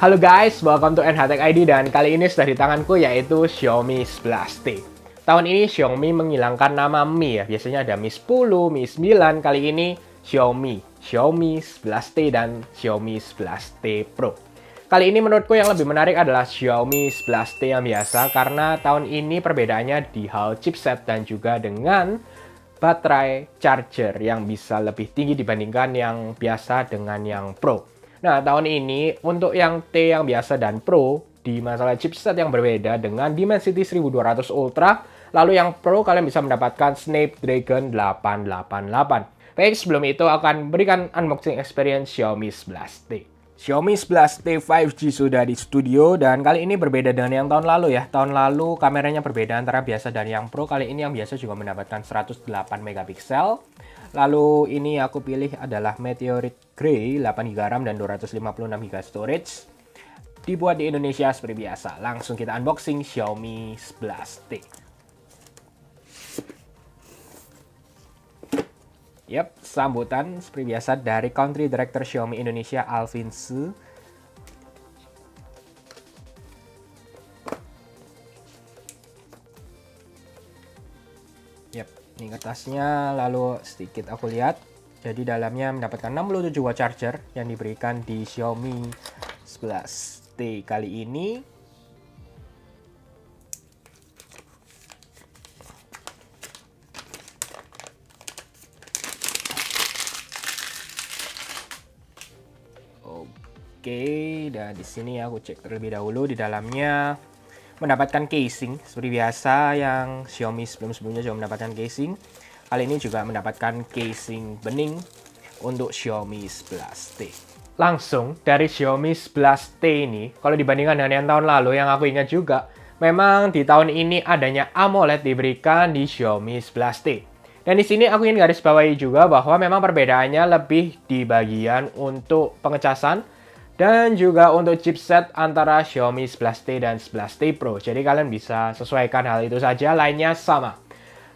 Halo guys, welcome to NHTech ID dan kali ini sudah di tanganku yaitu Xiaomi 11T. Tahun ini Xiaomi menghilangkan nama Mi ya, biasanya ada Mi 10, Mi 9, kali ini Xiaomi 11T dan Xiaomi 11T Pro. Kali ini menurutku yang lebih menarik adalah Xiaomi 11T yang biasa karena tahun ini perbedaannya di hal chipset dan juga dengan baterai charger yang bisa lebih tinggi dibandingkan yang biasa dengan yang Pro. Nah, tahun ini untuk yang T yang biasa dan Pro di masalah chipset yang berbeda dengan Dimensity 1200 Ultra, lalu yang Pro kalian bisa mendapatkan Snapdragon 888. Baik, sebelum itu akan berikan unboxing experience Xiaomi 11T. Xiaomi 11T 5G sudah di studio dan kali ini berbeda dengan yang tahun lalu ya. Tahun lalu kameranya berbeda antara biasa dan yang Pro. Kali ini yang biasa juga mendapatkan 108 megapiksel. Lalu ini aku pilih adalah Meteorite Grey 8GB RAM dan 256GB storage. Dibuat di Indonesia seperti biasa. Langsung kita unboxing Xiaomi 11T. Yap, sambutan seperti biasa dari Country Director Xiaomi Indonesia Alvin Su. Yap, ini kertasnya, lalu sedikit aku lihat. Jadi dalamnya mendapatkan 67 watt charger yang diberikan di Xiaomi 11T kali ini. Oke, dan di sini aku cek terlebih dahulu di dalamnya mendapatkan casing seperti biasa yang Xiaomi sebelum-sebelumnya juga mendapatkan casing. Kali ini juga mendapatkan casing bening untuk Xiaomi 11T. Langsung dari Xiaomi 11T ini, kalau dibandingkan dengan yang tahun lalu yang aku ingat juga, memang di tahun ini adanya AMOLED diberikan di Xiaomi 11T. Dan di sini aku ingin garis bawahi juga bahwa memang perbedaannya lebih di bagian untuk pengecasan dan juga untuk chipset antara Xiaomi 11T dan 11T Pro. Jadi kalian bisa sesuaikan hal itu saja, lainnya sama.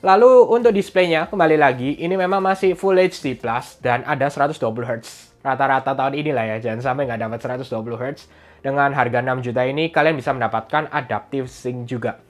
Lalu untuk displaynya, kembali lagi, ini memang masih Full HD Plus dan ada 120Hz. Rata-rata tahun inilah ya, jangan sampai nggak dapat 120Hz. Dengan harga 6 juta ini, kalian bisa mendapatkan Adaptive Sync juga.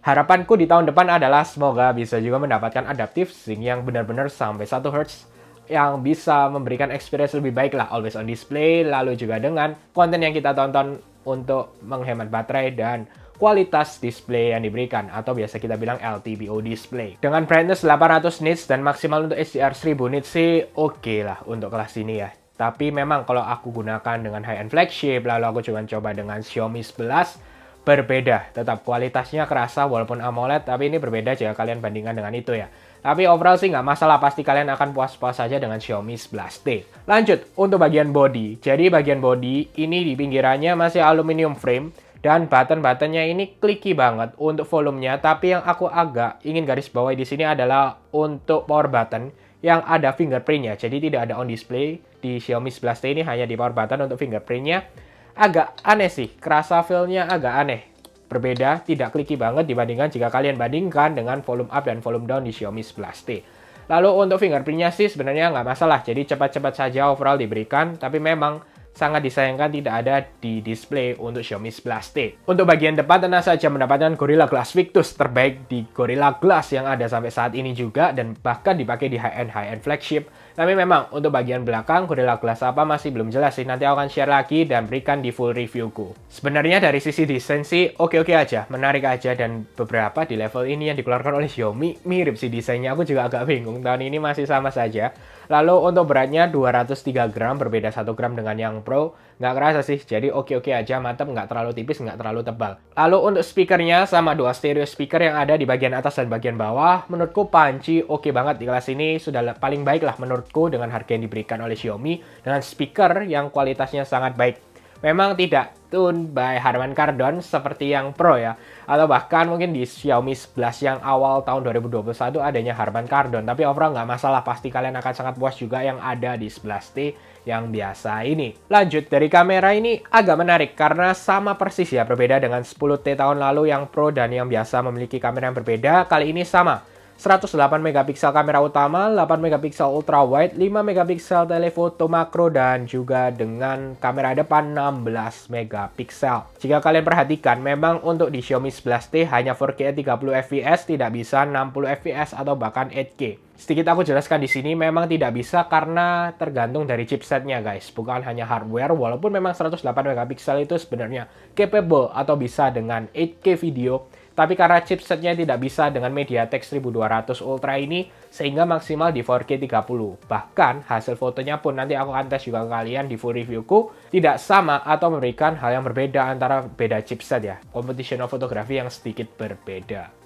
Harapanku di tahun depan adalah semoga bisa juga mendapatkan Adaptive Sync yang benar-benar sampai 1Hz. Yang bisa memberikan experience lebih baik lah, always on display, lalu juga dengan konten yang kita tonton untuk menghemat baterai dan kualitas display yang diberikan, atau biasa kita bilang LTPO display. Dengan brightness 800 nits dan maksimal untuk HDR 1000 nits sih oke lah untuk kelas ini ya. Tapi memang kalau aku gunakan dengan high-end flagship, lalu aku coba dengan Xiaomi 11, berbeda. Tetap kualitasnya kerasa walaupun AMOLED, tapi ini berbeda jika kalian bandingkan dengan itu ya. Tapi overall sih nggak masalah, pasti kalian akan puas-puas saja dengan Xiaomi 11T. Lanjut, untuk bagian body. Jadi bagian body ini di pinggirannya masih aluminium frame, dan button-buttonnya ini clicky banget untuk volumenya. Tapi yang aku agak ingin garis bawahi di sini adalah untuk power button yang ada fingerprintnya. Jadi tidak ada on display di Xiaomi 11T ini, hanya di power button untuk fingerprintnya. Agak aneh sih, kerasa feel-nya agak aneh. Berbeda, tidak clicky banget dibandingkan jika kalian bandingkan dengan volume up dan volume down di Xiaomi 11T. Lalu untuk fingerprintnya sih sebenarnya nggak masalah, jadi cepat-cepat saja overall diberikan, tapi memang sangat disayangkan tidak ada di display untuk Xiaomi 11T. Untuk bagian depan tenang saja mendapatkan Gorilla Glass Victus terbaik di Gorilla Glass yang ada sampai saat ini juga, dan bahkan dipakai di high-end flagship. Tapi memang untuk bagian belakang Gorilla Glass apa masih belum jelas sih, nanti aku akan share lagi dan berikan di full reviewku. Sebenarnya dari sisi desain sih oke-oke aja, menarik aja, dan beberapa di level ini yang dikeluarkan oleh Xiaomi mirip sih desainnya, aku juga agak bingung, tahun ini masih sama saja. Lalu untuk beratnya 203 gram, berbeda 1 gram dengan yang Pro, nggak kerasa sih, jadi oke-oke aja, mantap, nggak terlalu tipis, nggak terlalu tebal. Lalu untuk speakernya sama dua stereo speaker yang ada di bagian atas dan bagian bawah, menurutku panci oke banget di kelas ini, sudah paling baik lah menurutku dengan harga yang diberikan oleh Xiaomi, dengan speaker yang kualitasnya sangat baik. Memang tidak tuned by Harman Kardon seperti yang Pro ya, atau bahkan mungkin di Xiaomi 11 yang awal tahun 2021 adanya Harman Kardon, tapi overall nggak masalah, pasti kalian akan sangat puas juga yang ada di 11T yang biasa ini. Lanjut, dari kamera ini agak menarik karena sama persis ya, berbeda dengan 10T tahun lalu yang Pro dan yang biasa memiliki kamera yang berbeda, kali ini sama. 108 megapiksel kamera utama, 8 megapiksel ultra wide, 5 megapiksel telefoto makro, dan juga dengan kamera depan 16 megapiksel. Jika kalian perhatikan, memang untuk di Xiaomi 11T hanya 4K 30 fps, tidak bisa 60 fps atau bahkan 8K. Sedikit aku jelaskan di sini, memang tidak bisa karena tergantung dari chipsetnya guys, bukan hanya hardware. Walaupun memang 108 megapiksel itu sebenarnya capable atau bisa dengan 8K video, tapi karena chipsetnya tidak bisa dengan MediaTek 1200 Ultra ini, sehingga maksimal di 4K 30. Bahkan hasil fotonya pun nanti aku akan tes juga ke kalian di full reviewku, tidak sama atau memberikan hal yang berbeda antara beda chipset ya. Computational fotografi yang sedikit berbeda.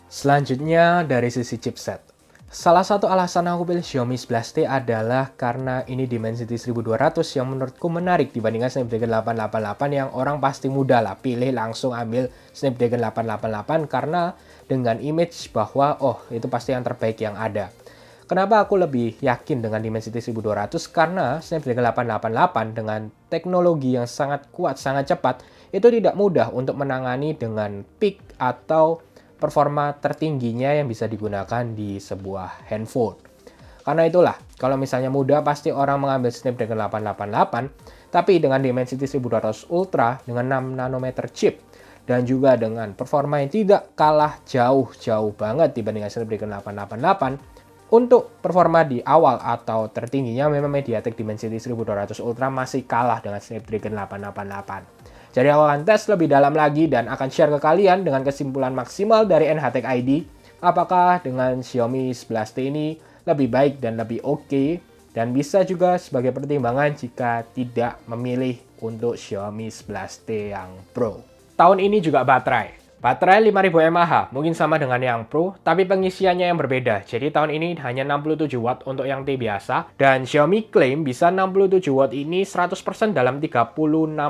Selanjutnya dari sisi chipset. Salah satu alasan aku pilih Xiaomi 11T adalah karena ini Dimensity 1200 yang menurutku menarik dibandingkan Snapdragon 888 yang orang pasti mudah lah pilih langsung ambil Snapdragon 888 karena dengan image bahwa oh itu pasti yang terbaik yang ada. Kenapa aku lebih yakin dengan Dimensity 1200? Karena Snapdragon 888 dengan teknologi yang sangat kuat, sangat cepat, itu tidak mudah untuk menangani dengan peak atau performa tertingginya yang bisa digunakan di sebuah handphone. Karena itulah, kalau misalnya mudah pasti orang mengambil Snapdragon 888, tapi dengan Dimensity 1200 Ultra dengan 6 nanometer chip dan juga dengan performa yang tidak kalah jauh banget dibandingkan Snapdragon 888, untuk performa di awal atau tertingginya memang MediaTek Dimensity 1200 Ultra masih kalah dengan Snapdragon 888. Jadi aku akan tes lebih dalam lagi dan akan share ke kalian dengan kesimpulan maksimal dari NHTech ID. Apakah dengan Xiaomi 11T ini lebih baik dan lebih oke. Dan bisa juga sebagai pertimbangan jika tidak memilih untuk Xiaomi 11T yang Pro. Tahun ini juga baterai. Baterai 5000 mAh, mungkin sama dengan yang Pro, tapi pengisiannya yang berbeda. Jadi tahun ini hanya 67 watt untuk yang T biasa, dan Xiaomi klaim bisa 67 watt ini 100% dalam 36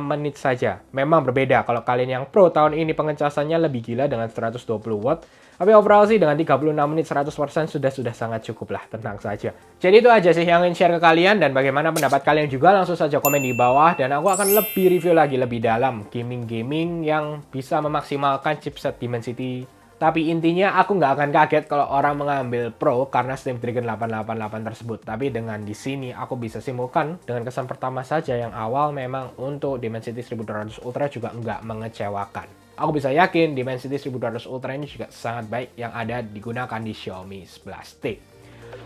menit saja. Memang berbeda, kalau kalian yang Pro tahun ini pengecasannya lebih gila dengan 120 watt, tapi overall sih dengan 36 menit 100% sudah sangat cukup lah, tenang saja. Jadi itu aja sih yang ingin share ke kalian, dan bagaimana pendapat kalian juga langsung saja komen di bawah, dan aku akan lebih review lagi lebih dalam gaming-gaming yang bisa memaksimalkan chipset Dimensity. Tapi intinya aku nggak akan kaget kalau orang mengambil Pro karena Snapdragon 888 tersebut. Tapi dengan di sini aku bisa simpulkan dengan kesan pertama saja yang awal memang untuk Dimensity 1200 Ultra juga nggak mengecewakan. Aku bisa yakin Dimensity 1200 Ultra ini juga sangat baik yang ada digunakan di Xiaomi 11T.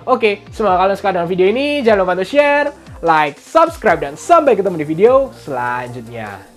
Oke, semoga kalian suka dengan video ini. Jangan lupa untuk share, like, subscribe, dan sampai ketemu di video selanjutnya.